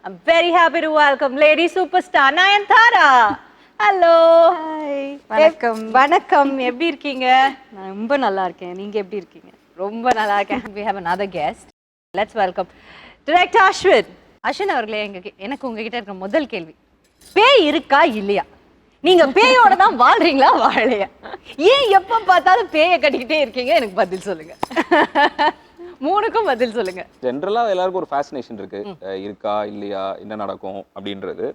I'm very happy to welcome lady superstar Nayanthara. Hello. Hi. வணக்கம். வணக்கம். எப்படி இருக்கீங்க? நான் ரொம்ப நல்லா இருக்கேன். நீங்க எப்படி இருக்கீங்க? ரொம்ப நல்லா இருக்கேன். We have another guest. Let's welcome director Ashwin. Ashwin அவர்களே, எனக்கு உங்ககிட்ட இருக்க முதல் கேள்வி. பேய் இருக்கா இல்லையா? நீங்க பேயோட தான் வாழ்றீங்களா வாழலையா? ஏன் எப்ப பார்த்தாலும் பேயை கட்டிக்கிட்டே இருக்கீங்க? எனக்கு பதில் சொல்லுங்க. மூணுக்கும் பதில் சொல்லுங்க. ஜென்ரலா எல்லாருக்கும் ஒரு ஃபேசினேஷன் இருக்கு, இருக்கா இல்லையா, என்ன நடக்கும் அப்படின்றது.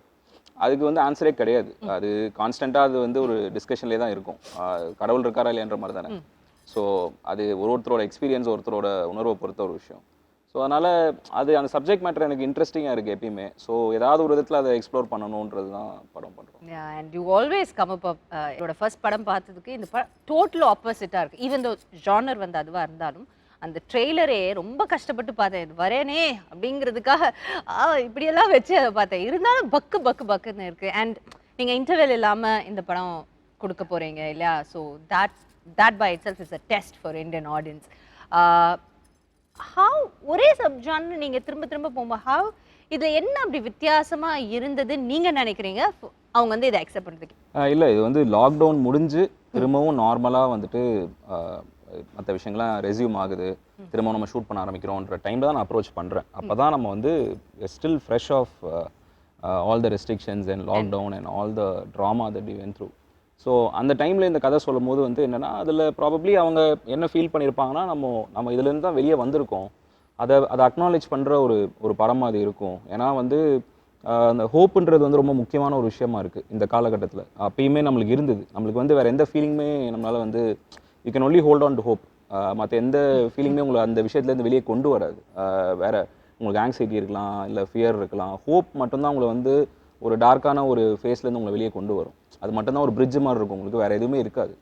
அதுக்கு வந்து ஆன்சரே கிடையாது. அது கான்ஸ்டன்டா அது வந்து ஒரு டிஸ்கஷன்லேயே தான் இருக்கும். கடவுள் இருக்காரா இல்லையன்ற மாதிரி தானே. ஸோ அது ஒருத்தரோட எக்ஸ்பீரியன்ஸ், ஒருத்தரோட உணர்வை பொறுத்த ஒரு விஷயம். ஸோ அதனால அது அந்த சப்ஜெக்ட் மேட்டர் எனக்கு இன்ட்ரெஸ்டிங்காக இருக்குது எப்பயுமே. ஸோ ஏதாவது ஒரு விதத்தில் அதை எக்ஸ்ப்ளோர் பண்ணணுன்றது தான் படம் பண்ணுறோம். And you always come up என்னோட ஃபர்ஸ்ட் படம் பார்த்ததுக்கு இந்த படம் டோட்டல் ஆப்போசிட்டாக இருக்குது. ஈவன் தோ ஜானர் வந்து அதுவாக இருந்தாலும் அந்த ட்ரெய்லரே ரொம்ப கஷ்டப்பட்டு பார்த்தேன். இது வரேனே அப்படிங்கிறதுக்காக இப்படியெல்லாம் வச்சு அதை பார்த்தேன். இருந்தாலும் பக்குன்னு இருக்குது. அண்ட் நீங்கள் இன்டர்வெல் இல்லாமல் இந்த படம் கொடுக்க போகிறீங்க இல்லையா? So that by itself is a test for Indian audience. How ஒரே சப்ஜானர் நீங்கள் திரும்ப போகும்போது how இதில் என்ன அப்படி வித்தியாசமாக இருந்தது நீங்கள் நினைக்கிறீங்க அவங்க வந்து இதை அக்செப்ட் பண்ணுறதுக்கு? இல்லை, இது வந்து லாக்டவுன் முடிஞ்சு திரும்பவும் நார்மலாக வந்துட்டு மற்ற விஷயங்கள்லாம் ரெஸ்யூம் ஆகுது, திரும்ப நம்ம ஷூட் பண்ண ஆரம்பிக்கிறோன்ற டைமில் தான் நான் அப்ரோச் பண்ணுறேன். அப்போ தான் நம்ம வந்து still fresh of all the restrictions and lockdown and all the drama that we went through. So அந்த டைமில் இந்த கதை சொல்லும் போது வந்து என்னென்னா, அதில் ப்ராபப்ளி அவங்க என்ன ஃபீல் பண்ணியிருப்பாங்கன்னா, நம்ம இதுலேருந்து தான் வெளியே வந்திருக்கோம், அதை அக்னாலேஜ் பண்ணுற ஒரு படமாக அது இருக்கும். ஏன்னா வந்து அந்த ஹோப்புன்றது வந்து ரொம்ப முக்கியமான ஒரு விஷயமா இருக்குது இந்த காலகட்டத்தில். அப்பயுமே நம்மளுக்கு இருந்தது. நம்மளுக்கு வந்து வேறு எந்த ஃபீலிங்குமே நம்மளால் வந்து you can only hold on to hope. மற்ற எந்த ஃபீலிங்குமே உங்களை அந்த விஷயத்துலேருந்து வெளியே கொண்டு வராது. வேறு உங்களுக்கு ஆங்ஸைட்டி இருக்கலாம், இல்லை ஃபியர் இருக்கலாம். ஹோப் மட்டும்தான் உங்களை வந்து ஒரு டார்க்கான ஒரு ஃபேஸ்லேருந்து உங்களை வெளியே கொண்டு வரும். அது மட்டும்தான் ஒரு பிரிட்ஜ் மாதிரி இருக்கும், உங்களுக்கு வேறு எதுவுமே இருக்காது.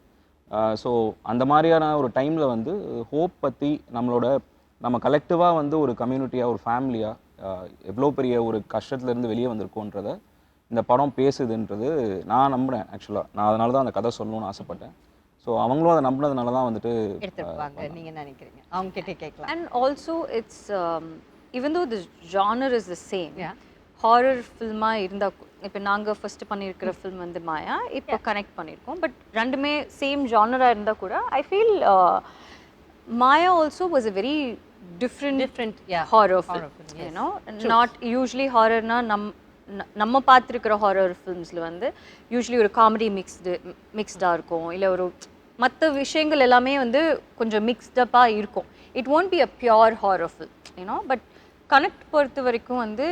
ஸோ அந்த மாதிரியான ஒரு டைமில் வந்து ஹோப் பற்றி நம்ம கலெக்டிவாக வந்து ஒரு கம்யூனிட்டியாக, ஒரு ஃபேமிலியாக எவ்வளோ பெரிய ஒரு கஷ்டத்துலேருந்து வெளியே வந்திருக்கோன்றதை இந்த படம் பேசுதுன்றது நான் நம்புகிறேன். ஆக்சுவலாக நான் அதனால தான் அந்த கதை சொல்லணும்னு ஆசைப்பட்டேன். ஸோ அவங்களும் அதை நம்பினதுனால தான் வந்துட்டு எடுத்துருப்பாங்க. நீங்கள் நினைக்கிறீங்க அவங்க கிட்டே கேட்கலாம். And also it's even though the genre is the same, horror ஃபில்மாக இருந்தால் இப்போ நாங்கள் ஃபஸ்ட்டு பண்ணியிருக்கிற ஃபில்ம் வந்து மாயா, இப்போ கனெக்ட் பண்ணியிருக்கோம். பட் ரெண்டுமே சேம் ஜானராக இருந்தால் கூட I feel Maya also was a very different horror film. You know, not usually ஹாரர்னா நம்ம பார்த்துருக்கிற ஹாரர் ஃபில்ம்ஸில் வந்து யூஸ்வலி ஒரு காமெடி மிக்ஸ்டாக இருக்கும், இல்லை ஒரு மற்ற விஷயங்கள் எல்லாமே வந்து கொஞ்சம் மிக்ஸ்டப்பாக இருக்கும். It won't be a pure horror film, you know. But Connect பொறுத்த வரைக்கும் வந்து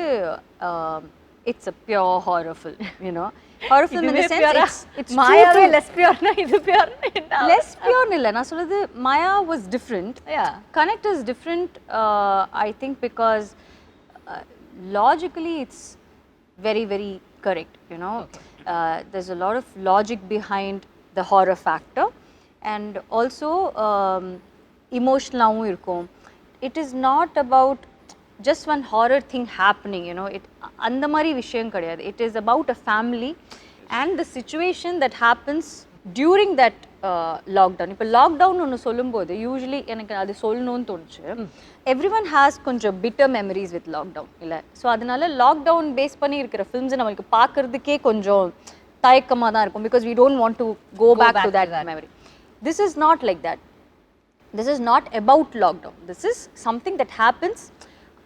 it's a pure horror film, you know. Horror film in the sense it's மாயாவே லெஸ் பியோர்னா இது பியோர் லெஸ் பியோர்னு இல்லை. நான் சொல்றது Maya was different, Connect is different. I think because logically it's very very correct, you know. There's a lot of logic behind the horror factor, and also emotional irukum. It is not about just one horror thing happening, you know. It andha mari vishayam kadiyadu. It is about a family and the situation that happens during that lockdown. இப்போ lockdown ஒன்று சொல்லும்போது usually எனக்கு அது சொல்லணும்னு தோணுச்சு. Every one has கொஞ்சம் bitter memories with lockdown இல்லை. ஸோ அதனால லாக்டவுன் பேஸ் பண்ணி இருக்கிற ஃபில்ம்ஸை நம்மளுக்கு பார்க்கறதுக்கே கொஞ்சம் தயக்கமாக தான் இருக்கும். Because we don't want to go back to that memory. This is not like that. This is not about lockdown. This is something that happens.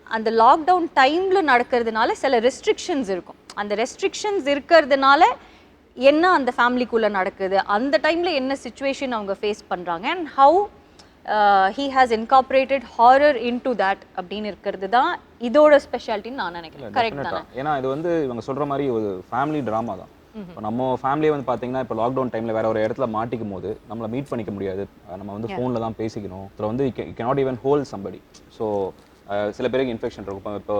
அந்த லாக்டவுன் டைமில் நடக்கிறதுனால சில ரெஸ்ட்ரிக்ஷன்ஸ் இருக்கும். அந்த ரெஸ்ட்ரிக்ஷன்ஸ் இருக்கிறதுனால என்ன அந்த ஃபேமிலிக்குள்ளே நடக்குது, அந்த டைமில் என்ன சுச்சுவேஷன் அவங்க ஃபேஸ் பண்ணுறாங்க, and how he has incorporated horror into that அப்படின்னு இருக்கிறது தான் இதோட ஸ்பெஷாலிட்டின்னு நான் நினைக்கிறேன். கரெக்ட் தானே? ஏன்னா இது வந்து இவங்க சொல்கிற மாதிரி ஒரு ஃபேமிலி ட்ராமா தான். இப்போ நம்ம ஃபேமிலியை வந்து பார்த்தீங்கன்னா இப்போ லாக்டவுன் டைமில் வேறு ஒரு இடத்துல மாட்டிக்கும் போது நம்மளை மீட் பண்ணிக்க முடியாது. நம்ம வந்து ஃபோனில் தான் பேசிக்கணும். இதில் வந்து you cannot even hold somebody. So சில பேருக்கு இன்ஃபெக்ஷன் இருக்கும். இப்போ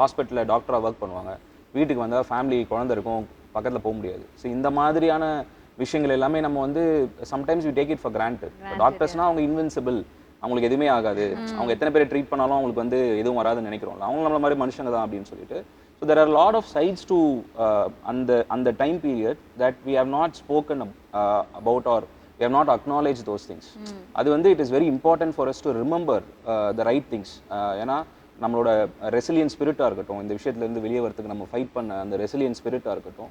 ஹாஸ்பிட்டலில் டாக்டராக ஒர்க் பண்ணுவாங்க, வீட்டுக்கு வந்தால் ஃபேமிலி குழந்தை இருக்கும், பக்கத்தில் போக முடியாது. ஸோ இந்த மாதிரியான விஷயங்கள் எல்லாமே நம்ம வந்து sometimes we take it for granted. டாக்டர்ஸ்னால் அவங்க இன்வின்சிபிள், அவங்களுக்கு எதுவுமே ஆகாது, அவங்க எத்தனை பேரை ட்ரீட் பண்ணாலும் அவங்களுக்கு வந்து எதுவும் வராதுன்னு நினைக்கிறோம்ல, அவங்க நம்மள மாதிரி மனுஷங்க தான் அப்படின்னு சொல்லிட்டு. So there are lot of sides to அந்த time period that we have not spoken about or we have not acknowledged those things. அது வந்து it is very important for us to remember the right things. ஏன்னா நம்மளோட resilient ஸ்பிரிட்டாக இருக்கட்டும், இந்த விஷயத்துலேருந்து வெளியே வரதுக்கு நம்ம ஃபைட் பண்ண அந்த ரெசிலியன் ஸ்பிரிட்டாக இருக்கட்டும்,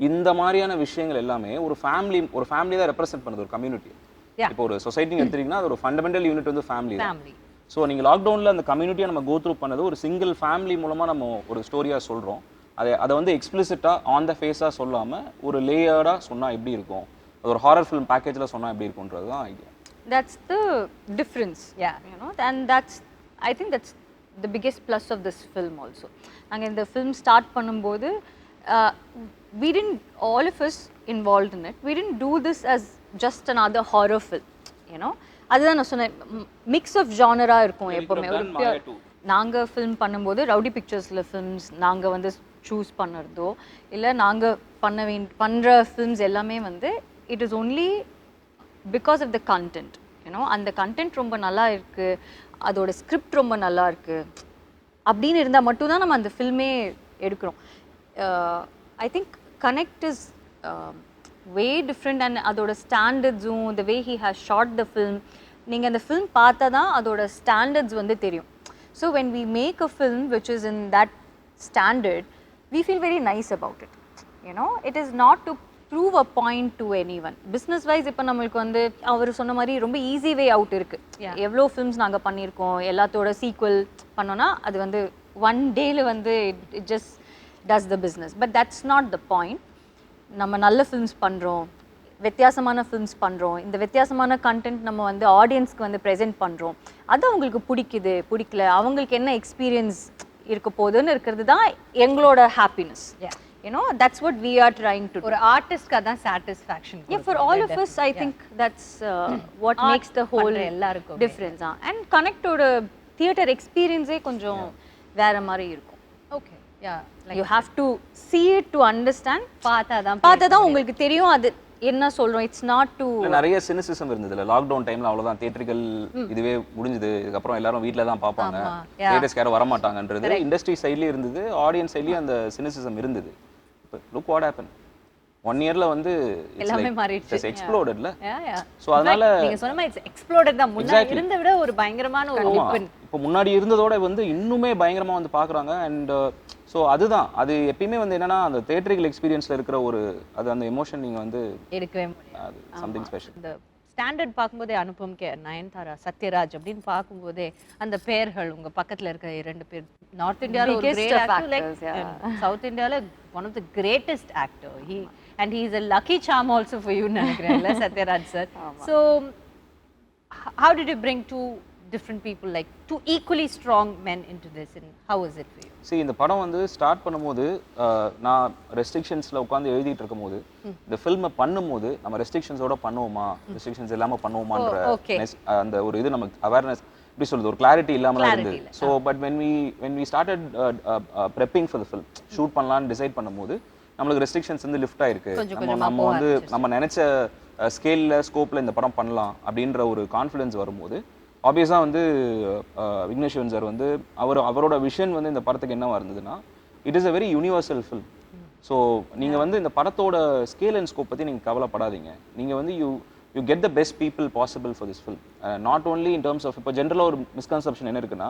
இந்த மாதிரியான விஷயங்கள் எல்லாமே ஒரு ஃபேமிலி தான் ரெப்ரசென்ட் பண்ணுது, ஒரு கம்யூனிட்டி. இப்போ ஒரு சொசைட்டி எடுத்துட்டீங்கன்னா அது ஒரு ஃபண்டமெண்டல் யூனிட் வந்து ஃபேமிலி தான். ஸோ நீங்கள் லாக்டவுனில் அந்த கம்யூனிட்டியை நம்ம கோ த்ரூ பண்ணது ஒரு சிங்கிள் ஃபேமிலி மூலமாக நம்ம ஒரு ஸ்டோரியாக சொல்கிறோம். அதை வந்து எக்ஸ்பிளிசிட்டாக ஆன் த ஃபேஸாக சொல்லாமல் ஒரு லேயர்டாக சொன்னால் எப்படி இருக்கும், அது ஒரு ஹாரர் ஃபிலிம் பேக்கேஜில் சொன்னால் எப்படி இருக்குன்றது தான் idea. That's the difference, and I think that's the biggest plus of this film also. நாங்க இந்த film start பண்ணும்போது we didn't, all of us involved in it, we didn't do this as just another horror film, அதுதான் நான் சொன்னேன், mix of ஜானரா இருக்கும் எப்பவுமே. நாங்க film பண்ணும்போது ரவுடி பிக்சர்ஸ்ல ஃபிலிம்ஸ் நாங்க வந்து சூஸ் பண்ணுறதோ இல்லை நாங்க பண்ற ஃபிலிம்ஸ் எல்லாமே வந்து it is only because of the content. அந்த கண்டென்ட் ரொம்ப நல்லா இருக்கு, அதோட ஸ்கிரிப்ட் ரொம்ப நல்லா இருக்கு அப்படின்னு இருந்தால் மட்டும்தான் நம்ம அந்த ஃபில்மே எடுக்கிறோம். I think Connect is way different and அதோட ஸ்டாண்டர்ட்ஸும் the way he has shot the film, நீங்கள் அந்த ஃபில்ம் பார்த்தா தான் அதோட ஸ்டாண்டர்ட்ஸ் வந்து தெரியும். So when we make a film which is in that standard we feel very nice about it. It is not to prove a point to anyone. Business wise இப்போ நம்மளுக்கு வந்து அவர் சொன்ன மாதிரி ரொம்ப ஈஸி வே அவுட் இருக்கு. எவ்வளோ films நாங்கள் பண்ணியிருக்கோம், எல்லாத்தோட சீக்வல் பண்ணோன்னா அது வந்து ஒன் டேல வந்து it just does the business. But that's not the point. நம்ம நல்ல ஃபிலிம்ஸ் பண்ணுறோம், வித்தியாசமான ஃபிலிம்ஸ் பண்ணுறோம், இந்த வித்தியாசமான கண்டென்ட் நம்ம வந்து ஆடியன்ஸ்க்கு வந்து ப்ரெசென்ட் பண்ணுறோம், அது அவங்களுக்கு பிடிக்கல, அவங்களுக்கு என்ன எக்ஸ்பீரியன்ஸ் இருக்க போதுன்னு இருக்கிறது தான் எங்களோட happiness. That's what we are trying to do. ஒரு ஆர்டிஸ்ட்க்கு அதான் satisfaction. For all of us I think that's what makes the whole difference. And connect ஓட தியேட்டர் எக்ஸ்பீரியன்ஸே கொஞ்சம் வேற மாதிரி இருக்கும். Okay, yeah, you have to see it to understand. பார்த்தா தான் உங்களுக்கு தெரியும் அது என்ன சொல்றோம். இட்ஸ் நாட் டு நிறைய சினிசிசம் இருந்ததுல லாக்டவுன் டைம்ல. அவ்வளவுதான், தியேட்டர்கள் இதுவே முடிஞ்சது, இதுக்கப்புறம் எல்லாரும் வீட்ல தான் பார்ப்பாங்க, தியேட்டர்ஸ்க்கு யாரும் வர மாட்டாங்கன்றது இண்டஸ்ட்ரி சைட்லயே இருந்தது, ஆடியன்ஸ் சைட்லயே அந்த சினிசிசம் இருந்தது. லுக் வாட் ஹேப்பன், 1 இயர்ல வந்து எல்லாமே மாறிடுச்சு, இட்ஸ் எக்ஸ்ப்ளோடட். சோ அதனால நீங்க சொன்ன மாதிரி இட்ஸ் எக்ஸ்ப்ளோடட் தான். முன்னாடி இருந்த விட ஒரு பயங்கரமான ஒரு ஓபன், இப்போ முன்னாடி இருந்ததோட வந்து இன்னுமே பயங்கரமா வந்து பாக்குறாங்க. அண்ட் ஸோ அதுதான், அது எப்பயுமே வந்து என்னன்னா அந்த தியேட்டரிக்கல் எக்ஸ்பீரியன்ஸ்ல இருக்கிற ஒரு அது அந்த எமோஷன் நீங்க வந்து எடுக்கவே முடியாது. அது சம்திங் ஸ்பெஷல். இந்த ஸ்டாண்டர்ட் பார்க்கும்போதே அனுபம் கேர், நயன்தாரா, சத்யராஜ் அப்படின்னு பார்க்கும்போதே அந்த பேர்கள் உங்க பக்கத்துல இருக்க 2 பேர் நார்த் இந்தியால ஒரு கிரேட் ஆக்டர், லைக் சவுத் இந்தியால one of the greatest actor. And he is a lucky charm also for you, நினைக்கிறேன்ல Sathyaraj sir. So how did you bring two different people, like two equally strong men into this, and how was it for you? See, இந்த படம் வந்து start பண்ணும்போது நான் ரெஸ்ட்ரிக்ஷன்ஸ்ல உட்கார்ந்து எழுதிட்டு இருக்கும்போது இந்த ஃபில்மை பண்ணும்போது நம்ம ரெஸ்ட்ரிக்ஷன்ஸோட பண்ணுவோமா, ரெஸ்ட்ரிக்ஷன்ஸ் இல்லாம பண்ணுவோமான்ற அந்த ஒரு இது நமக்கு அவேர்னஸ் எப்படி சொல்றது, ஒரு கிளாரிட்டி இல்லாம தான் இருந்தது. So but when we started prepping for the film, shoot பண்ணலாம்னு டிசைட் பண்ணும்போது நம்மளுக்கு ரெஸ்ட்ரிக்ஷன்ஸ் வந்து லிஃப்ட் ஆயிருக்கு. நம்ம வந்து நம்ம நினைச்ச ஸ்கேல்ல ஸ்கோப்ல இந்த படம் பண்ணலாம் அப்படின்ற ஒரு கான்ஃபிடன்ஸ் வரும்போது ஆப்வியஸாக வந்து விக்னேஷ் சிவன் சார் வந்து அவரோட விஷன் வந்து இந்த படத்துக்கு என்னவா இருந்ததுன்னா, it is a very universal film. So நீங்கள் வந்து இந்த படத்தோட ஸ்கேல் அண்ட் ஸ்கோப் பற்றி நீங்கள் கவலைப்படாதீங்க. நீங்கள் வந்து you get the best people possible for this film. Not only in terms of இப்போ ஜென்ரலாக ஒரு மிஸ்கன்செப்ஷன் என்ன இருக்குன்னா,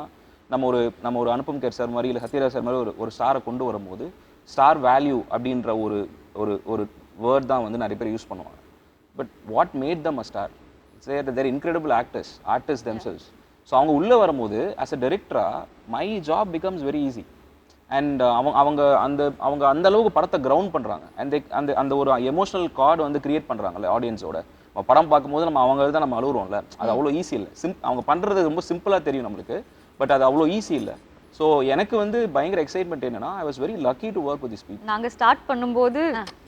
நம்ம ஒரு அனுபம் கேர் சார் மாதிரி இல்லை சத்யராஜ் சார் மாதிரி ஒரு ஸ்டாரை கொண்டு வரும்போது ஸ்டார் வேல்யூ அப்படின்ற ஒரு வேர்ட் தான் வந்து நிறைய பேர் யூஸ் பண்ணுவாங்க. But what made them a star, they're incredible artists themselves. So அவங்க உள்ள வரும்போது as a director my job becomes very easy. And அவங்க அந்த அளவுக்கு படத்தை கிரவுண்ட் பண்றாங்க. And அந்த ஒரு எமோஷனல் கார்டு வந்து கிரியேட் பண்றாங்கல்ல ஆடியன்ஸோட. படம் பார்க்கும்போது அவங்க தான் நம்ம அழுகுறோம்ல, அது அவ்வளோ ஈஸி இல்லை. அவங்க பண்றது ரொம்ப சிம்பிளா தெரியும் நம்மளுக்கு, பட் அது அவ்வளோ ஈஸி இல்லை. ஸோ எனக்கு வந்து பயங்கர எக்ஸைட்மெண்ட் என்னன்னா, I was very lucky to work with this people. நாங்கள் ஸ்டார்ட் பண்ணும்போது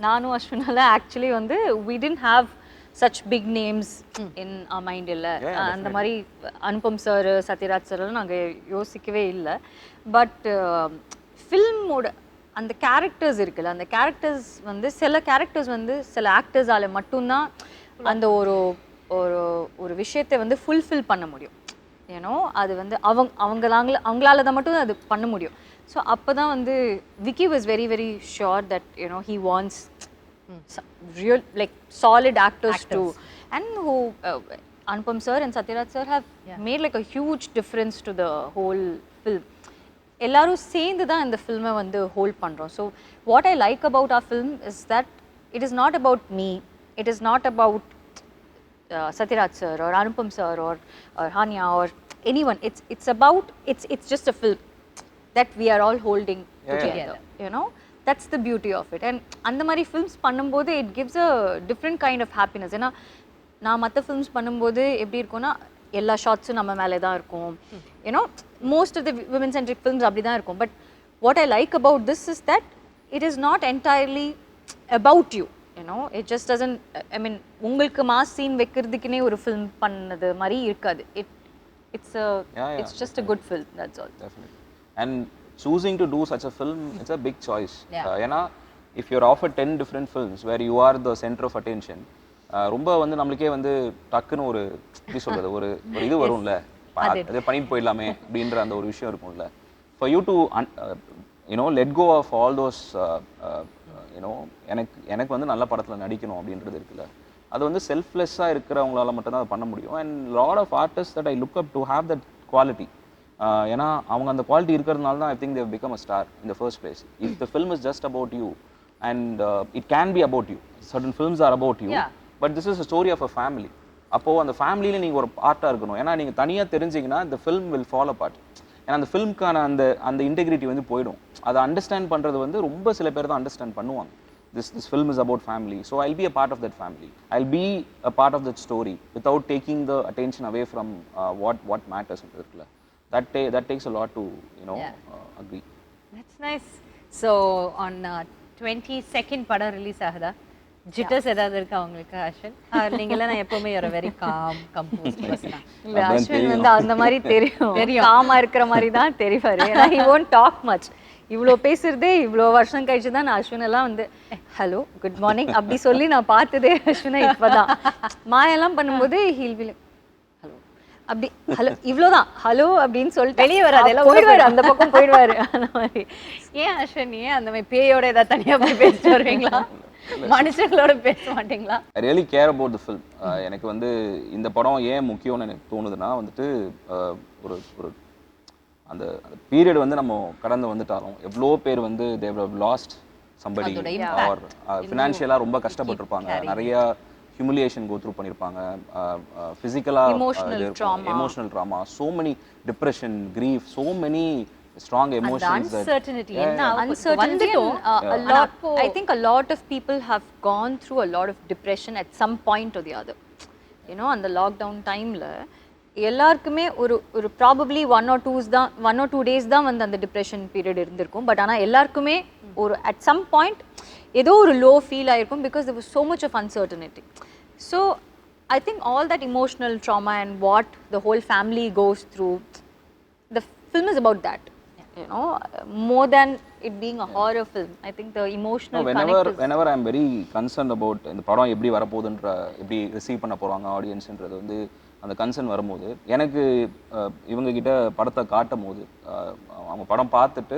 நானும் அஸ்வினால ஆக்சுவலி வந்து we didn't have such big names in our mind இல்ல. அந்த மாதிரி அனுபம் சார், சத்யராஜ் சார் நாங்கள் யோசிக்கவே இல்லை. பட் ஃபில்மோட அந்த கேரக்டர்ஸ் இருக்குல்ல, அந்த கேரக்டர்ஸ் வந்து சில கேரக்டர்ஸ் வந்து சில ஆக்டர்ஸால மட்டும்தான் அந்த ஒரு விஷயத்தை வந்து ஃபுல்ஃபில் பண்ண முடியும். அது வந்து அவங்களால தான் மட்டும் அது பண்ண முடியும். ஸோ அப்போ தான் வந்து Vicky was very very sure that he wants real like solid actors too, and who Anupam sir and Sathyaraj sir have made like a huge difference to the whole film. எல்லாரும் சேர்ந்து தான் இந்த ஃபில்மை வந்து ஹோல்ட் பண்ணுறோம். So what I like about R film is that it is not about me, it is not about Sathyaraj sir or Anupam sir or Haniya or anyone. It's just a film that we are all holding together. You know, that's the beauty of it. And அந்த மாதிரி films பண்ணும்போது it gives a different kind of happiness. ஏன்னா நான் மற்ற films பண்ணும்போது எப்படி இருக்கும்னா எல்லா ஷார்ட்ஸும் நம்ம மேலே தான் இருக்கும். You know most of the women centric films அப்படி தான் இருக்கும். But what I like about this is that it is not entirely about you. You know it just doesn't, I mean உங்களுக்கு மாஸ் சீன் வைக்கிறதுக்குனே ஒரு ஃபிலிம் பண்ணது மாதிரி இருக்காது. It's just a good film, that's all. Definitely. And choosing to do such a film, it's a big choice. ஏன்னா if you're offered 10 different films where you are the center of attention, ரொம்ப வந்து நம்மளுக்கே வந்து டக்குன்னு ஒரு எப்படி சொல்றது ஒரு இது வரும்ல, அதை பண்ணிட்டு போயிடலாமே அப்படின்ற அந்த ஒரு விஷயம் இருக்கும்ல. For you to let go of all those எனக்கு வந்து நல்ல படத்தில் நடிக்கணும் அப்படின்றது இருக்குல்ல, அது வந்து செல்ஃப்லெஸ்ஸாக இருக்கிறவங்களால மட்டும்தான் அதை பண்ண முடியும். And lot of artist that I look up to have that quality. ஏன்னா அவங்க அந்த குவாலிட்டி இருக்கிறதுனால தான் I think they become a star in the first place. If the film is just about you and it can be about you, certain films are about you, but this is a story of a family. அப்போது அந்த ஃபேமிலியில் நீங்கள் ஒரு பார்ட்டாக இருக்கணும். ஏன்னா நீங்கள் தனியாக தெரிஞ்சிங்கன்னா இந்த ஃபில்ம் வில் ஃபாலோ பார்ட். ஏன்னா அந்த ஃபில்முக்கான அந்த இன்டெகிரிட்டி வந்து போயிடும். அதை அண்டர்ஸ்டாண்ட் பண்ணுறது வந்து ரொம்ப சில பேர் தான் அண்டர்ஸ்டாண்ட் பண்ணுவாங்க. This film is about family, so I'll be a part of that family. I'll be a part of that story without taking the attention away from what matters in the that takes a lot to agree. That's nice. So on 22nd படம் release ஆகுதா? ஜிட்டர்ஸ் ஏதாவது இருக்கா உங்களுக்கு அஸ்வின்? நீங்களாம் நான் எப்பவுமே ஒரு very com compost பர்சனா? இல்ல அஸ்வின் வந்து அந்த மாதிரி தெரியும், காமா இருக்கிற மாதிரி தான் தெரிவாரு. ஏன்னா he won't talk much. இவ்வளோ பேசுறதே இவ்வளோ வருஷம் கழிச்சு தான் நான் அஸ்வினெல்லாம் வந்து ஹலோ குட் மார்னிங் அப்படி சொல்லி நான் பார்த்ததே அஸ்வினை இப்போதான். மாயெல்லாம் பண்ணும்போது ஹீல் வில் ஹலோ அப்படி ஹலோ இவ்வளோதான் ஹலோ அப்படின்னு சொல்லிட்டு வெளியே வராது, எல்லாம் போயிடுவாரு, அந்த பக்கம் போயிடுவாரு. அந்த மாதிரி ஏன் அஸ்வின் ஏன் அந்த மாதிரி பேயோட ஏதாவது தனியாக போய் பேசிட்டு வருவீங்களா, மனுஷங்களோட பேச மாட்டீங்களா? I really care about the film. எனக்கு வந்து இந்த படம் ஏன் முக்கியம்னு எனக்கு தோணுதுன்னா வந்துட்டு ஒரு ஒரு அந்த பீரியட் வந்து நம்ம கடந்து வந்துட்டாலும் எவ்வளோ பேர் வந்து they have lost somebody or ஃபினான்ஷியலாக ரொம்ப கஷ்டப்பட்டிருப்பாங்க, நிறைய ஹியூமிலியேஷன் கோ த்ரூ பண்ணியிருப்பாங்க, ஃபிசிக்கலாக emotional drama, so many depression, grief, so many strong emotions. Uncertainty a lot. I think a lot of people have gone through a lot of depression at some point or the other. அந்த lockdown டைமில் எல்லாருக்குமே ஒரு probably 1 or 2 days தான் வந்து அந்த depression period இருந்திருக்கும். But ஆனால் எல்லாருக்குமே ஒரு அட் சம் பாயிண்ட் ஏதோ ஒரு லோ ஃபீல் ஆகிருக்கும் because there was so much of uncertainty. So I think all that emotional trauma and what the whole family goes through, the film is about that. More than it being a horror film, I think the emotional whenever I'm very concerned about இந்த படம் எப்படி வரப்போகுதுன்ற, எப்படி receive பண்ண போகிறாங்க ஆடியன்ஸ்ன்றது வந்து அந்த concern வரும்போது எனக்கு இவங்ககிட்ட படத்தை காட்டும் போது அவங்க படம் பார்த்துட்டு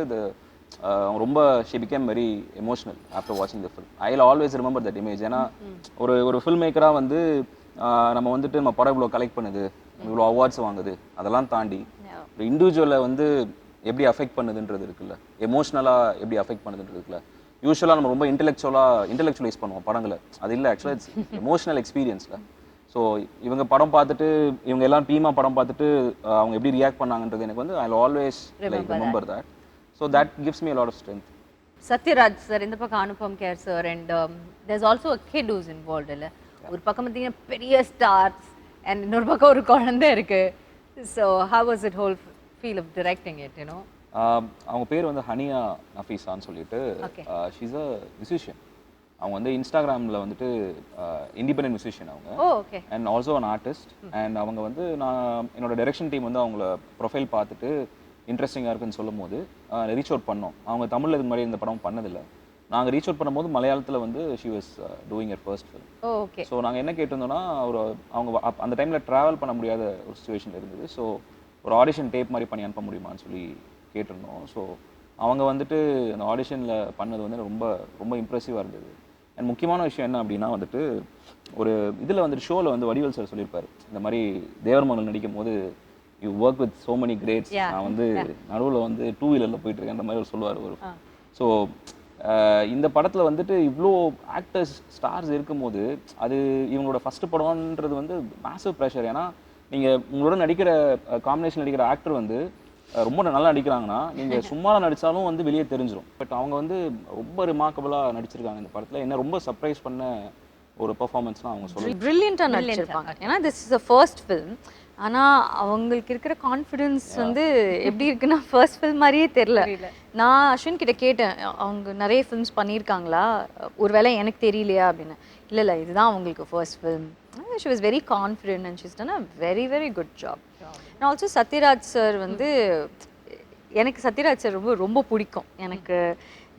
அவங்க ரொம்ப she became very emotional after வாட்சிங் the film. I will always remember that image. ஏன்னா ஒரு ஃபில்ம் மேக்கராக வந்து நம்ம வந்துட்டு நம்ம படம் இவ்வளோ கலெக்ட் பண்ணுது, இவ்வளோ அவார்ட்ஸ் வாங்குது, அதெல்லாம் தாண்டி ஒரு இண்டிவிஜுவலை வந்து எப்படி அஃபெக்ட் பண்ணுதுன்றது இருக்குல்ல, எமோஷ்னலாக எப்படி அஃபெக்ட் பண்ணுதுன்றது இருக்குல்ல. யூஸ்வலாக நம்ம ரொம்ப இன்டெலெக்சுவலைஸ் பண்ணுவோம் படங்களை, அது இல்லை ஆக்சுவலாக இட்ஸ் எமோஷனல் எக்ஸ்பீரியன்ஸில். ஸோ இவங்க படம் பார்த்துட்டு இவங்க எல்லாம் டீமாக படம் பார்த்துட்டு அவங்க எப்படி ரியாக்ட் பண்ணாங்கன்றது எனக்கு வந்து ஐ will always remember that. So that gives me a lot of strength. Sathyaraj sir, இந்த பக்கம் Anupam care sir, and there's also a kid who's involved இல்ல. ஒரு பக்கம் பார்த்தீங்கன்னா பெரிய ஸ்டார்ஸ் அண்ட் இன்னொரு பக்கம் ஒரு குழந்தை இருக்கு. So how was it whole feel of directing it, அவங்க பேர் வந்து ஹனியா நஃபீசான்னு சொல்லிட்டு, ஷீஸ் அ மியூசிஷியன். அவங்க வந்து இன்ஸ்டாகிராமில் வந்துட்டு இண்டிபெண்டன்ட் மியூசிஷியன் அவங்க, and also an artist. And அவங்க வந்து நான் என்னோட டைரக்ஷன் டீம் வந்து அவங்கள ப்ரொஃபைல் பார்த்துட்டு இன்ட்ரெஸ்டிங்காக இருக்குன்னு சொல்லும் போது ரீச் அவுட் பண்ணோம். அவங்க தமிழில் இது மாதிரி இந்த படம் பண்ணதில்லை. நாங்கள் ரீச் அவுட் பண்ணும்போது மலையாளத்தில் வந்து she was doing your first film. So நாங்கள் என்ன கேட்டிருந்தோம்னா அவங்க அந்த டைமில் ட்ராவல் பண்ண முடியாத ஒரு சுச்சுவேஷன் இருந்தது. ஸோ ஒரு ஆடிஷன் டேப் மாதிரி பண்ணி அனுப்ப முடியுமான்னு சொல்லி கேட்டிருந்தோம். ஸோ அவங்க வந்துட்டு அந்த ஆடிஷனில் பண்ணது வந்து ரொம்ப ரொம்ப இம்ப்ரெசிவாக இருந்தது. அண்ட் முக்கியமான விஷயம் என்ன அப்படின்னா வந்துட்டு ஒரு இதில் வந்துட்டு ஷோவில் வந்து வடிவேல் சார் சொல்லியிருப்பார், இந்த மாதிரி தேவர் மகள் நடிக்கும் போது you work with so many greats. Yeah. நான் வந்து நடுவில் வந்து 2 வீலரில் போயிட்டு இருக்கேன்ற மாதிரி அவர் சொல்லுவார் ஒரு. ஸோ இந்த படத்தில் வந்துட்டு இவ்வளோ ஆக்டர்ஸ் ஸ்டார்ஸ் இருக்கும்போது அது இவங்களோட ஃபஸ்ட்டு படம்ன்றது வந்து மேசிவ் ப்ரெஷர். ஏன்னா நீங்கள் உங்களோட நடிக்கிற காம்பினேஷன் நடிக்கிற ஆக்டர் வந்து ரொம்ப நல்லா நடிக்கிறாங்கன்னா நீங்கள் சும்மா நடித்தாலும் வந்து வெளியே தெரிஞ்சிடும். பட் அவங்க வந்து ரொம்ப ரிமார்க்கபுளாக நடிச்சிருக்காங்க இந்த படத்தில். என்ன ரொம்ப சர்ப்ரைஸ் பண்ண ஒரு பெர்ஃபார்மன்ஸ்னால் அவங்க சொல்லுவாங்க ப்ரில்லியண்ட்டாக நடிச்சிருப்பாங்க. ஏன்னா this is a first film. ஆனால் அவங்களுக்கு இருக்கிற கான்ஃபிடென்ஸ் வந்து எப்படி இருக்குன்னா ஃபர்ஸ்ட் ஃபில்ம் மாதிரியே தெரில. நான் அஸ்வின் கிட்ட கேட்டேன், அவங்க நிறைய ஃபில்ம்ஸ் பண்ணியிருக்காங்களா, ஒருவேளை எனக்கு தெரியலையா அப்படின்னு. இல்லை இதுதான் அவங்களுக்கு first film. She was very confident and she's done a very very good job. And also Sathyaraj sir வந்து எனக்கு சத்யராஜ் சார் ரொம்ப ரொம்ப பிடிக்கும். எனக்கு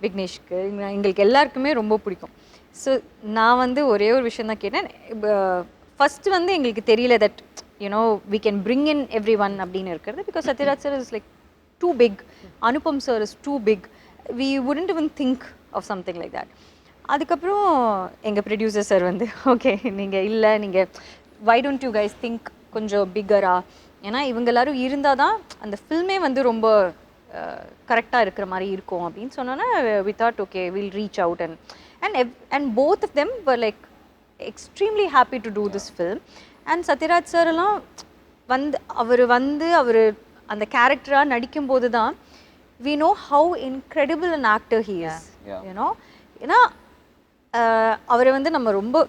விக்னேஷ்க்கு எங்களுக்கு எல்லாருக்குமே ரொம்ப பிடிக்கும். ஸோ நான் வந்து ஒரே ஒரு விஷயம் தான் கேட்டேன். ஃபஸ்ட்டு வந்து எங்களுக்கு தெரியல that we can bring in everyone அப்படின்னு இருக்கிறது. Because Sathyaraj sir is like too big. Anupam sir is too big. We wouldn't even think of something like that. அதுக்கப்புறம் எங்கள் ப்ரொடியூசர் சார் வந்து ஓகே நீங்கள் why don't you guys think கொஞ்சம் பிக்கரா, ஏன்னா இவங்க எல்லாரும் இருந்தால் தான் அந்த ஃபில்மே வந்து ரொம்ப கரெக்டாக இருக்கிற மாதிரி இருக்கும் அப்படின்னு சொன்னோன்னா we thought okay we'll reach out and both of them were like extremely happy to do this film. And Sathyaraj sir எல்லாம் அவர் அந்த கேரக்டராக நடிக்கும்போது தான் we know how incredible an actor he is. ஏன்னா அவரை வந்து நம்ம ரொம்ப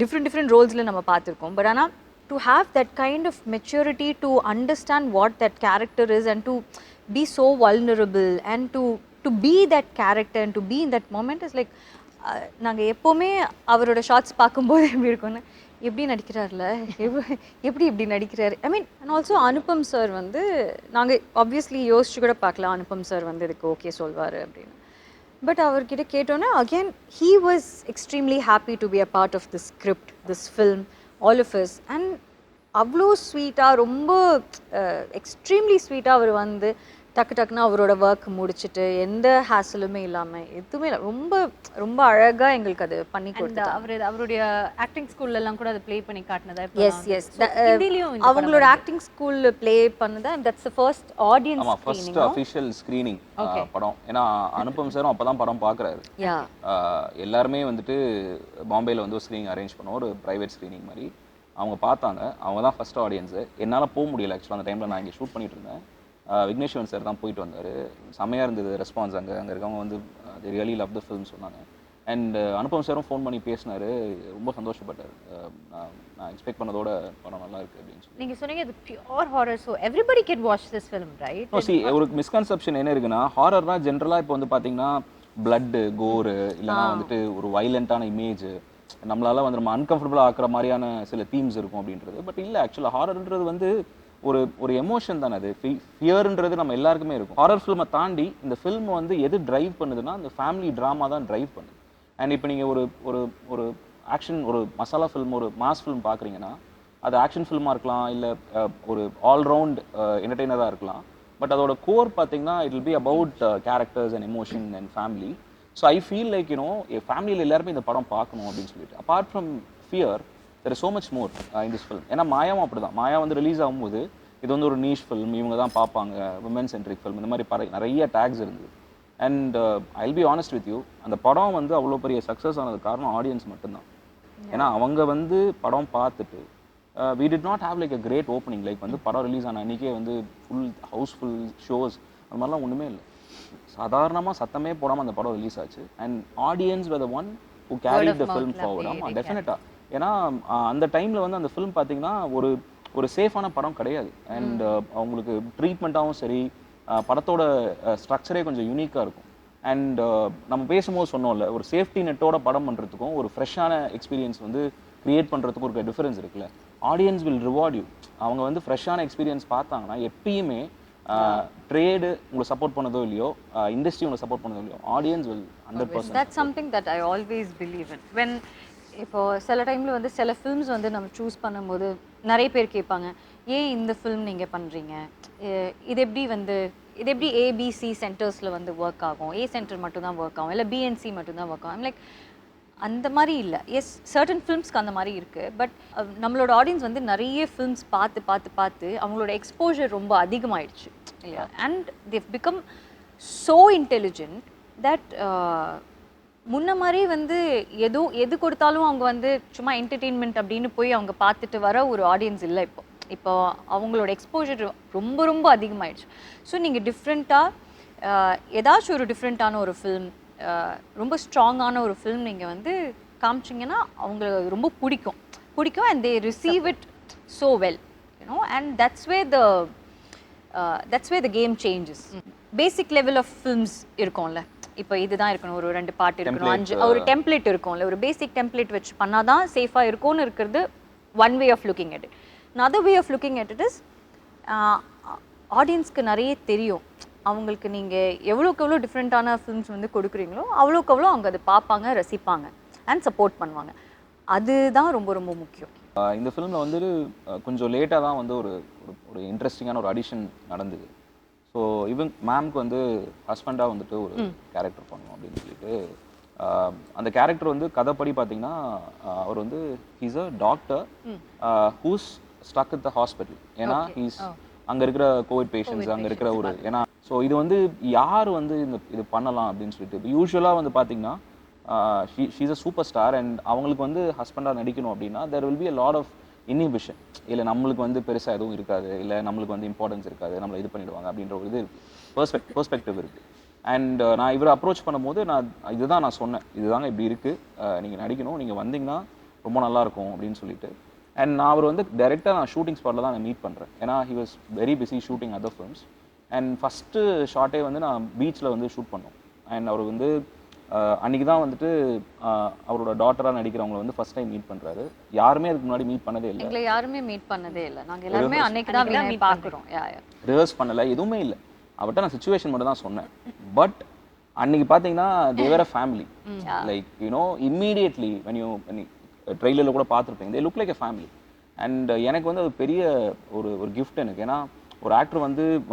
டிஃப்ரெண்ட் ரோல்ஸில் நம்ம பார்த்துருக்கோம். பட் ஆனால் to have that kind of maturity to understand what that character is and to be so vulnerable and to be that character and to be in that moment is like நாங்கள் எப்போவுமே அவரோட shorts பார்க்கும்போது எப்படி இருக்கும்னு எப்படி நடிக்கிறார்ல, எப்படி நடிக்கிறாரு. I mean and also Anupam sir வந்து நாங்கள் ஆப்வியஸ்லி யோசிச்சு கூட பார்க்கலாம் அனுபம் சார் வந்து இதுக்கு ஓகே சொல்வார் அப்படின்னு. பட் அவர்கிட்ட கேட்டோன்னே again he was extremely happy to be a part of this script, this film, all of us. And அவ்வளோ ஸ்வீட்டாக ரொம்ப எக்ஸ்ட்ரீம்லி ஸ்வீட்டாக அவர் வந்து டக்குன்னு அவரோட ஒர்க் முடிச்சுட்டு எந்த ஹேசலுமே இல்லாமல் எதுவுமே இல்லை, ரொம்ப ரொம்ப அழகாக எங்களுக்கு அது பண்ணி கொடுத்தாரு. அவருடைய ஆக்டிங் ஸ்கூல்லலாம் கூட அதை ப்ளே பண்ணி காட்டினதா? எஸ் அவங்களோட ஆக்டிங் ஸ்கூல்ல ப்ளே பண்ணதா. That's the first audience screening, first official screening படம். ஏன்னா அனுபம் சாரும் அப்பதான் படம் பார்க்குறாரு. எல்லாருமே வந்துட்டு பாம்பேல வந்து ஒரு ஸ்கிரீனிங் அரேஞ்ச் பண்ணோம், ஒரு பிரைவேட் ஸ்கிரீனிங் மாதிரி. அவங்க பார்த்தாங்க, அவங்க தான் ஃபர்ஸ்ட் ஆடியன்ஸு. என்னால் போக முடியல ஆக்சுவலாக அந்த டைமில், நான் இங்கே ஷூட் பண்ணிட்டு இருந்தேன். விக்னேஷ் சார் தான் போயிட்டு வந்தார். செம்மையாக இருந்தது ரெஸ்பான்ஸ். அங்கே இருக்கவங்க வந்து they really love the film சொன்னாங்க. அண்ட் அனுபம் சாரும் ஃபோன் பண்ணி பேசினார், ரொம்ப சந்தோஷப்பட்டார். நான் எக்ஸ்பெக்ட் பண்ணதோட படம் நல்லா இருக்குது அப்படின்னு சொல்லி. நீங்கள் சொன்னீங்க இது pure horror, so everybody can watch this film right? ஒரு மிஸ்கன்செப்ஷன் என்ன இருக்குன்னா, ஹாரர்னா ஜென்ரலாக இப்போ வந்து பார்த்தீங்கன்னா பிளட்டு, கோரு, இல்லைனா வந்துட்டு ஒரு வைலண்ட்டான இமேஜ், நம்மளால வந்து நம்ம அன்கம்ஃபர்டபுளாக ஆக்குற மாதிரியான சில தீம்ஸ் இருக்கும் அப்படின்றது. பட் இல்லை, ஆக்சுவலாக ஹாரர்ன்றது வந்து ஒரு எமோஷன் தானே. அது ஃபியர்ன்றது நம்ம எல்லாருக்குமே இருக்கும். ஹாரர் ஃபில்மை தாண்டி இந்த ஃபில்ம் வந்து எது டிரைவ் பண்ணுதுன்னா அந்த ஃபேமிலி ட்ராமா தான் டிரைவ் பண்ணுது. அண்ட் இப்போ நீங்கள் ஒரு ஆக்ஷன், ஒரு மசாலா ஃபில்ம், ஒரு மாஸ் ஃபில்ம் பார்க்குறீங்கன்னா அது ஆக்ஷன் ஃபில்மாக இருக்கலாம், இல்லை ஒரு ஆல்ரவுண்ட் என்டர்டெய்னராக இருக்கலாம். பட் அதோட கோர் பார்த்தீங்கன்னா it will be about characters and emotion and family. So I feel like ஃபேமிலியில் எல்லாருமே இந்த படம் பார்க்கணும் அப்படின்னு சொல்லிட்டு. Apart from fear there is so much more in this film. ஏன்னா மாயாவும் அப்படி தான். மாயா வந்து ரிலீஸ் ஆகும்போது இது வந்து ஒரு நீஷ் ஃபில்ம், இவங்க தான் பார்ப்பாங்க, விமன் சென்ட்ரிக் ஃபில்ம், இந்த மாதிரி நிறைய டேக்ஸ் இருந்தது. And I will be honest with you, அந்த படம் வந்து அவ்வளோ பெரிய சக்ஸஸ் ஆனது காரணம் ஆடியன்ஸ் மட்டும்தான். ஏன்னா அவங்க வந்து படம் பார்த்துட்டு we did not have like a great opening, like வந்து படம் ரிலீஸ் ஆன அன்றைக்கே வந்து ஃபுல் ஹவுஸ்ஃபுல் ஷோஸ் அந்த மாதிரிலாம் ஒன்றுமே இல்லை. சாதாரணமாக சத்தமே போடாமல் அந்த படம் ரிலீஸ் ஆச்சு. And audience were the one who carried the film forward. ஆமாம், டெஃபினட்டாக. ஏன்னா அந்த டைமில் வந்து அந்த ஃபிலிம் பார்த்தீங்கன்னா ஒரு சேஃபான படம் கிடையாது. அண்ட் அவங்களுக்கு ட்ரீட்மெண்ட்டாகவும் சரி, படத்தோட ஸ்ட்ரக்சரே கொஞ்சம் யூனிக்காக இருக்கும். அண்ட் நம்ம பேசும்போது சொன்னோம்ல, ஒரு சேஃப்டி நெட்டோட படம் பண்ணுறதுக்கும் ஒரு ஃப்ரெஷ்ஷான எக்ஸ்பீரியன்ஸ் வந்து க்ரியேட் பண்ணுறதுக்கும் ஒரு டிஃபரன்ஸ் இருக்குல்ல. Audience will reward you. அவங்க வந்து ஃப்ரெஷ்ஷான எக்ஸ்பீரியன்ஸ் பார்த்தாங்கன்னா எப்பயுமே ட்ரேடு உங்களை சப்போர்ட் பண்ணதோ இல்லையோ, இண்டஸ்ட்ரி உங்களை சப்போர்ட் பண்ணதோ இல்லையோ, audience will 100%. That's something that I always believe in. When இப்போது சில டைமில் வந்து சில ஃபில்ம்ஸ் வந்து நம்ம சூஸ் பண்ணும்போது நிறைய பேர் கேட்பாங்க, ஏன் இந்த ஃபில்ம் நீங்கள் பண்ணுறீங்க, இது எப்படி ஏபிசி சென்டர்ஸில் வந்து ஒர்க் ஆகும், ஏ சென்டர் மட்டும்தான் ஒர்க் ஆகும், இல்லை பிஎன்சி மட்டும்தான் ஒர்க் ஆகும். லைக் அந்த மாதிரி இல்லை. எஸ், சர்டன் ஃபிலிம்ஸ்க்கு அந்த மாதிரி இருக்குது. பட் நம்மளோட ஆடியன்ஸ் வந்து நிறைய ஃபிலிம்ஸ் பார்த்து பார்த்து பார்த்து அவங்களோட எக்ஸ்போஜர் ரொம்ப அதிகமாகிடுச்சு இல்லையா. And they become so intelligent that முன்ன மாதிரி வந்து எது கொடுத்தாலும் அவங்க வந்து சும்மா என்டர்டெயின்மெண்ட் அப்படின்னு போய் அவங்க பார்த்துட்டு வர ஒரு ஆடியன்ஸ் இல்லை. இப்போ அவங்களோட எக்ஸ்போஜர் ரொம்ப ரொம்ப அதிகமாகிடுச்சு. ஸோ நீங்கள் டிஃப்ரெண்ட்டாக ஏதாச்சும் ஒரு டிஃப்ரெண்ட்டான ஒரு ஃபில்ம், ரொம்ப ஸ்ட்ராங்கான ஒரு ஃபில்ம் நீங்கள் வந்து காமிச்சிங்கன்னா அவங்களுக்கு ரொம்ப பிடிக்கும் and they receive it so well, you know. And that's way the game changes. Basic level of films இருக்கும்ல, இப்போ இதுதான் இருக்கணும், ஒரு 2 பாட்டு இருக்கணும், 5 ஒரு டெம்ப்ளேட் இருக்கும்ல, ஒரு பேசிக் டெம்ப்ளேட் வச்சு பண்ணால் தான் சேஃபாக இருக்கும்னு இருக்கிறது one way of looking at it. another way of looking at it is ஆடியன்ஸ்க்கு நிறைய தெரியும். அவங்களுக்கு நீங்கள் எவ்வளோக்கு எவ்வளோ டிஃப்ரெண்ட்டான ஃபிலிம்ஸ் வந்து கொடுக்குறீங்களோ அவ்வளோக்கு அவ்வளோ அவங்க அதை பார்ப்பாங்க, ரசிப்பாங்க அண்ட் சப்போர்ட் பண்ணுவாங்க. அதுதான் ரொம்ப ரொம்ப முக்கியம். இந்த ஃபிலிமில் வந்து கொஞ்சம் லேட்டாக தான் வந்து ஒரு ஒரு இன்ட்ரெஸ்டிங்கான ஒரு அடிஷன் நடந்தது. ஸோ மேம்க்கு வந்து ஹஸ்பண்டாக வந்துட்டு ஒரு கேரக்டர் பண்ணணும் அப்படின்னு சொல்லிட்டு அந்த கேரக்டர் வந்து கதைப்படி பார்த்தீங்கன்னா அவர் வந்து he's a doctor who's stuck it the hospital. ஏன்னா ஹீஸ் அங்கே இருக்கிற கோவிட் பேஷண்ட்ஸ் அங்கே இருக்கிற ஒரு ஏன்னா ஸோ இது வந்து யார் வந்து இது பண்ணலாம் அப்படின்னு சொல்லிட்டு இப்போ யூஸ்வலாக வந்து பார்த்தீங்கன்னா she's a super star and அவங்களுக்கு வந்து ஹஸ்பண்டாக நடிக்கணும் அப்படின்னா there will be a lot of inhibition. இல்லை நம்மளுக்கு வந்து பெருசாக எதுவும் இருக்காது, இல்லை நம்மளுக்கு வந்து இம்பார்ட்டன்ஸ் இருக்காது, நம்மளை இது பண்ணிடுவாங்க அப்படின்ற ஒரு இது இருக்குது, பெர்ஸ்பெக்டிவ் இருக்குது. அண்ட் நான் இவரை அப்ரோச் பண்ணும்போது இதுதான் நான் சொன்னேன், இதுதாங்க இப்படி இருக்குது, நீங்கள் நடிக்கணும், நீங்கள் வந்தீங்கன்னா ரொம்ப நல்லாயிருக்கும் அப்படின்னு சொல்லிட்டு. அண்ட் நான் அவர் வந்து டைரெக்டாக நான் ஷூட்டிங் ஸ்பாட்டில் தான் நான் மீட் பண்ணுறேன். ஏன்னா he was very busy shooting other films. And first ஷார்ட்டே வந்து நான் பீச்சில் வந்து ஷூட் பண்ணோம். அண்ட் அவர் வந்து அன்றைக்கி தான் வந்துட்டு அவரோட டாட்டராக நடிக்கிறவங்களை வந்து ஃபஸ்ட் டைம் மீட் பண்ணுறாரு. யாருமே அதுக்கு முன்னாடி மீட் பண்ணதே இல்லை, எங்களை யாருமே மீட் பண்ணதே இல்லை. நாங்கள் எல்லாருமே அன்னைக்கு தான் மீட் பார்க்குறோம். ரிஹர்ஸ் பண்ணலை, எதுவுமே இல்லை. அவர்கிட்ட நான் சிச்சுவேஷன் மட்டும் தான் சொன்னேன். பட் அன்றைக்கி பார்த்தீங்கன்னா they were a family, like you இம்மீடியட்லி when you ட்ரெய்லரில் கூட பார்த்துருப்பீங்க, they look like a family. And எனக்கு வந்து அது பெரிய ஒரு கிஃப்ட் எனக்கு. ஏன்னா ஒரு ஆக்டர்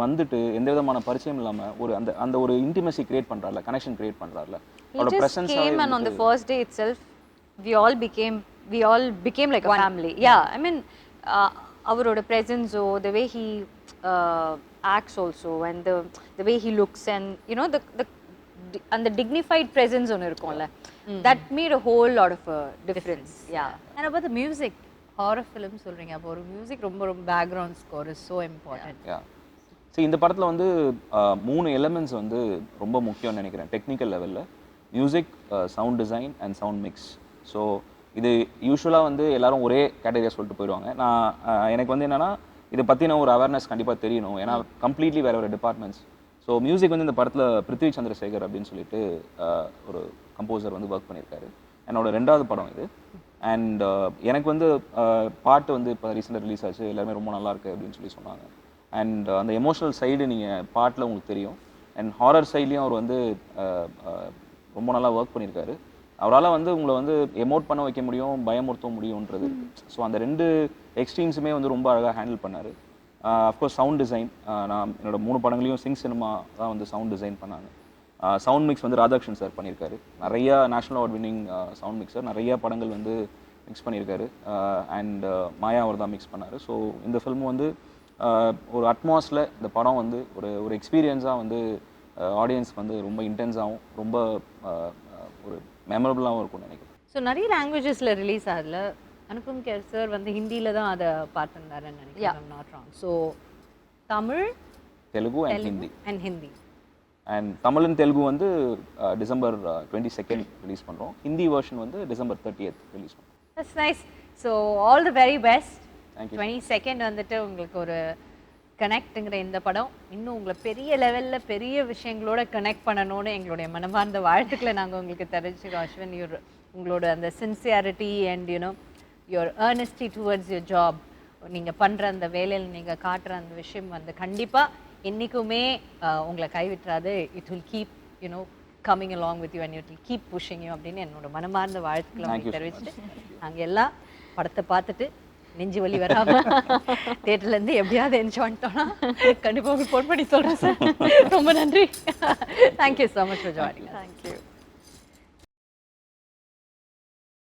வந்துட்டு எந்த விதமான பரிச்சயம் இல்லாமல் ஒரு அந்த ஒரு இன்டிமெசி கிரியேட் பண்ணுறாருல, கனெக்ஷன் கிரியேட் பண்ணுறாருல. அவரோட presence and on the first day itself we all became like a family. Yeah, I mean அவரோட presence, the way he acts also, and the way he looks, and you know the dignified presence ஒன்று இருக்கும்ல, that made a whole lot of a difference. Yeah. And about the music, horror film சொல்றீங்க, அப்போ ஒரு music ரொம்ப background score is so important. சரி, இந்த படத்தில் வந்து 3 எலிமெண்ட்ஸ் வந்து ரொம்ப முக்கியம்னு நினைக்கிறேன் டெக்னிக்கல் லெவலில்: music, sound design and sound mix. So இது யூஸ்வலாக வந்து எல்லாரும் ஒரே கேட்டகரியாக சொல்லிட்டு போயிடுவாங்க. எனக்கு வந்து என்னென்னா இதை பற்றின ஒரு அவேர்னஸ் கண்டிப்பாக தெரியணும், ஏன்னா கம்ப்ளீட்லி வேறு டிபார்ட்மெண்ட்ஸ். ஸோ மியூசிக் வந்து இந்த படத்தில் பிருத்வி சந்திரசேகர் அப்படின்னு சொல்லிட்டு ஒரு கம்போசர் வந்து ஒர்க் பண்ணியிருக்காரு. என்னோட 2வது படம் இது. அண்ட் எனக்கு வந்து பாட்டு வந்து இப்போ ரீசெண்டாக ரிலீஸ் ஆச்சு, எல்லாருமே ரொம்ப நல்லா இருக்கு அப்படின்னு சொல்லி சொன்னாங்க. அண்ட் அந்த எமோஷனல் சைடு நீங்கள் பாட்டில் உங்களுக்கு தெரியும். அண்ட் ஹாரர் சைட்லேயும் அவர் வந்து ரொம்ப நல்லா ஒர்க் பண்ணியிருக்காரு. அவரால் வந்து உங்களை வந்து எமோட் பண்ண வைக்க முடியும், பயமுறுத்த முடியுன்றது இருக்குது. ஸோ அந்த 2 எக்ஸ்ட்ரீம்ஸுமே வந்து ரொம்ப அழகாக ஹேண்டில் பண்ணார். அஃப்கோர்ஸ் சவுண்ட் டிசைன், நான் என்னோட 3 படங்களையும் சிங் சினிமா தான் வந்து சவுண்ட் டிசைன் பண்ணாங்க. சவுண்ட் மிக்ஸ் வந்து ராதாகிருஷ்ணன் சார் பண்ணியிருக்காரு. நிறையா national award winning sound mixer, நிறையா படங்கள் வந்து மிக்ஸ் பண்ணியிருக்காரு. அண்ட் மாயா அவர் தான் மிக்ஸ் பண்ணார். ஸோ இந்த ஃபில்ம் வந்து ஒரு அட்மாஸில் இந்த படம் வந்து ஒரு எக்ஸ்பீரியன்ஸாக வந்து ஆடியன்ஸ்க்கு வந்து ரொம்ப இன்டென்ஸாகவும் ரொம்ப ஒரு மெமரபுளாகவும் இருக்கும்னு நினைக்கிறேன். ஸோ நிறைய லாங்குவேஜஸில் ரிலீஸ் ஆகல. அனுபம் கேர் சார் வந்து ஹிந்தியில் தான் அதை பார்த்துருந்தாருன்னு நினைக்கிறேன், not wrong. So Tamil, Telugu and Hindi. And Tamil and Telugu வந்து டிசம்பர் 22 ரிலீஸ் பண்ணுறோம். ஹிந்தி வெர்ஷன் வந்து டிசம்பர் 30 ரிலீஸ் பண்ணுறோம். That's nice. So all the very best. Thank you. 22 வந்துட்டு உங்களுக்கு ஒரு கனெக்ட்டுங்கிற இந்த படம் இன்னும் உங்களை பெரிய லெவலில் பெரிய விஷயங்களோட கனெக்ட் பண்ணணும்னு எங்களுடைய மனமார்ந்த வாழ்த்துக்களை நாங்கள் உங்களுக்கு தெரிஞ்சுக்கிறோம். அஸ்வின், உங்களோட அந்த sincerity and you know your earnesty towards your job, நீங்கள் பண்ணுற அந்த வேலையில் நீங்கள் காட்டுற அந்த விஷயம் வந்து கண்டிப்பாக என்றைக்குமே உங்களை கைவிட்டுறாது. It will keep you know coming along with you and it will keep pushing you அப்படின்னு என்னோட மனமார்ந்த வாழ்த்துக்களை உங்களுக்கு தெரிவிச்சுட்டு நாங்கள் எல்லாம் படத்தை பார்த்துட்டு நெஞ்சு வலி வராமல் தேட்டர்லேருந்து எப்படியாவது என்ஜாய் பண்ணிட்டோன்னா கண்டிப்பாக உங்களுக்கு ஃபோன் பண்ணி சொல்கிறேன் சார். ரொம்ப நன்றி. Thank you so much for joining. Thank you.